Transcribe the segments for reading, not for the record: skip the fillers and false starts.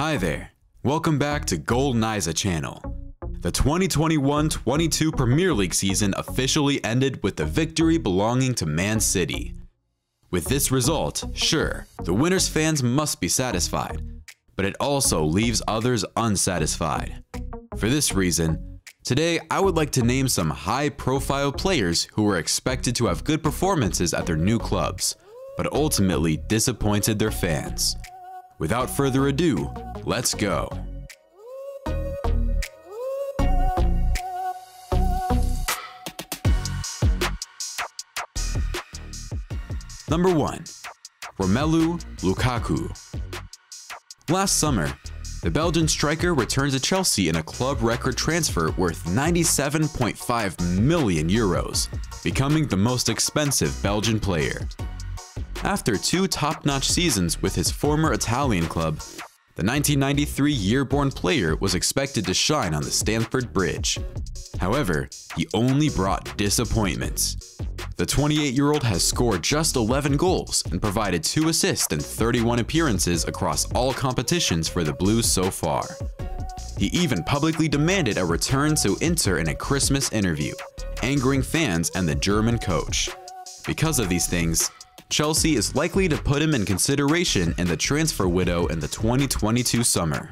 Hi there, welcome back to GoalNiza channel. The 2021-22 Premier League season officially ended with the victory belonging to Man City. With this result, sure, the winners' fans must be satisfied, but it also leaves others unsatisfied. For this reason, today I would like to name some high-profile players who were expected to have good performances at their new clubs, but ultimately disappointed their fans. Without further ado, let's go. Number 1. Romelu Lukaku. Last summer, the Belgian striker returned to Chelsea in a club record transfer worth 97.5 million euros, becoming the most expensive Belgian player. After 2 top-notch seasons with his former Italian club, the 1993 year-born player was expected to shine on the Stamford Bridge. However, he only brought disappointments. The 28-year-old has scored just 11 goals and provided 2 assists in 31 appearances across all competitions for the Blues so far. He even publicly demanded a return to Inter in a Christmas interview, angering fans and the German coach. Because of these things, Chelsea is likely to put him in consideration in the transfer window in the 2022 summer.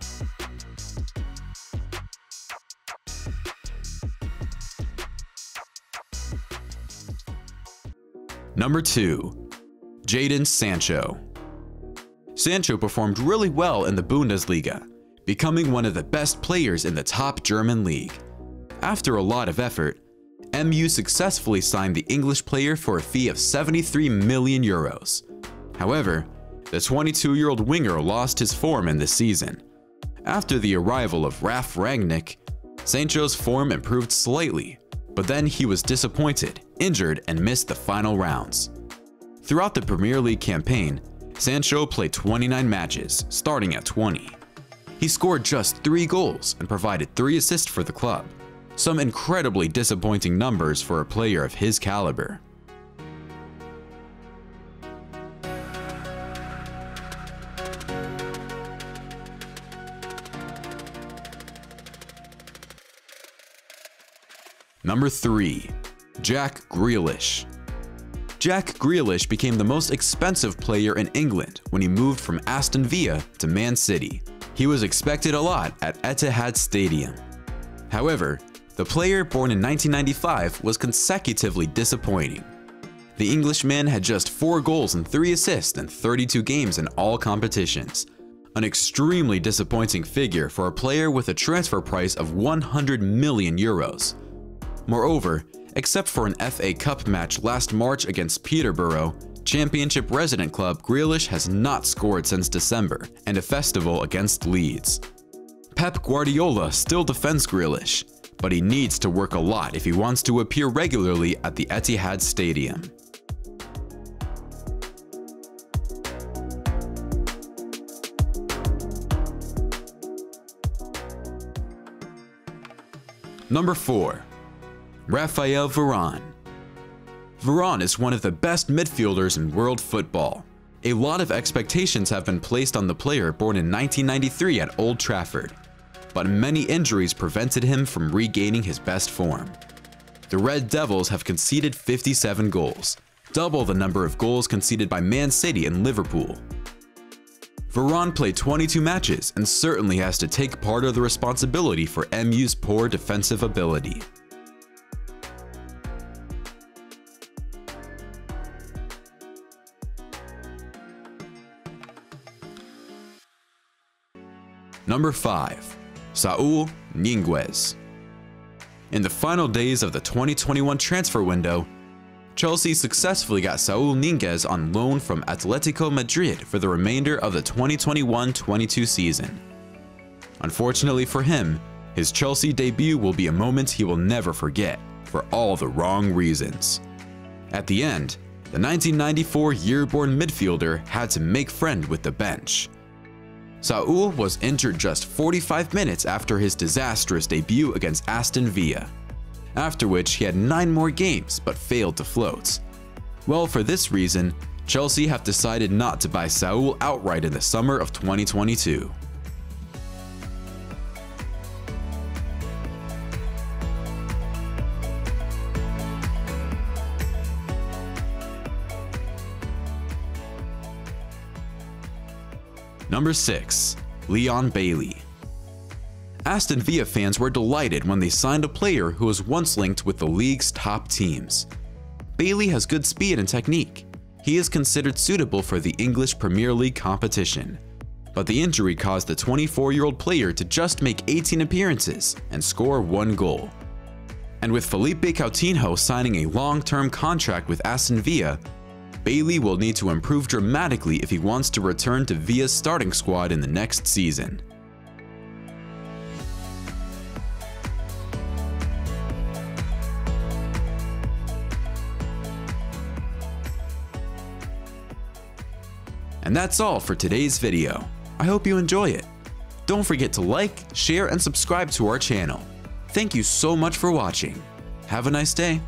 Number 2. Jadon Sancho. Sancho performed really well in the Bundesliga, becoming one of the best players in the top German league. After a lot of effort, MU successfully signed the English player for a fee of 73 million euros. However, the 22-year-old winger lost his form in this season. After the arrival of Raphael Varane, Sancho's form improved slightly, but then he was disappointed, injured, and missed the final rounds. Throughout the Premier League campaign, Sancho played 29 matches, starting at 20. He scored just 3 goals and provided 3 assists for the club. Some incredibly disappointing numbers for a player of his caliber. Number 3. Jack Grealish. Jack Grealish became the most expensive player in England when he moved from Aston Villa to Man City. He was expected a lot at Etihad Stadium. However, the player born in 1995 was consecutively disappointing. The Englishman had just 4 goals and 3 assists in 32 games in all competitions, an extremely disappointing figure for a player with a transfer price of 100 million euros. Moreover, except for an FA Cup match last March against Peterborough, Championship resident club Grealish has not scored since December and a festival against Leeds. Pep Guardiola still defends Grealish, but he needs to work a lot if he wants to appear regularly at the Etihad Stadium. Number 4. Raphael Varane. Varane is one of the best midfielders in world football. A lot of expectations have been placed on the player born in 1993 at Old Trafford, but many injuries prevented him from regaining his best form. The Red Devils have conceded 57 goals, double the number of goals conceded by Man City and Liverpool. Varane played 22 matches and certainly has to take part of the responsibility for MU's poor defensive ability. Number 5. Saul Niguez. In the final days of the 2021 transfer window, Chelsea successfully got Saul Niguez on loan from Atletico Madrid for the remainder of the 2021-22 season. Unfortunately for him, his Chelsea debut will be a moment he will never forget, for all the wrong reasons. At the end, the 1994 year-born midfielder had to make friend with the bench. Saul was injured just 45 minutes after his disastrous debut against Aston Villa, after which he had 9 more games but failed to float. Well, for this reason, Chelsea have decided not to buy Saul outright in the summer of 2022. Number 6. Leon Bailey. Aston Villa fans were delighted when they signed a player who was once linked with the league's top teams. Bailey has good speed and technique. He is considered suitable for the English Premier League competition. But the injury caused the 24-year-old player to just make 18 appearances and score 1 goal. And with Felipe Coutinho signing a long-term contract with Aston Villa, Bailey will need to improve dramatically if he wants to return to Villa's starting squad in the next season. And that's all for today's video. I hope you enjoy it. Don't forget to like, share, and subscribe to our channel. Thank you so much for watching. Have a nice day.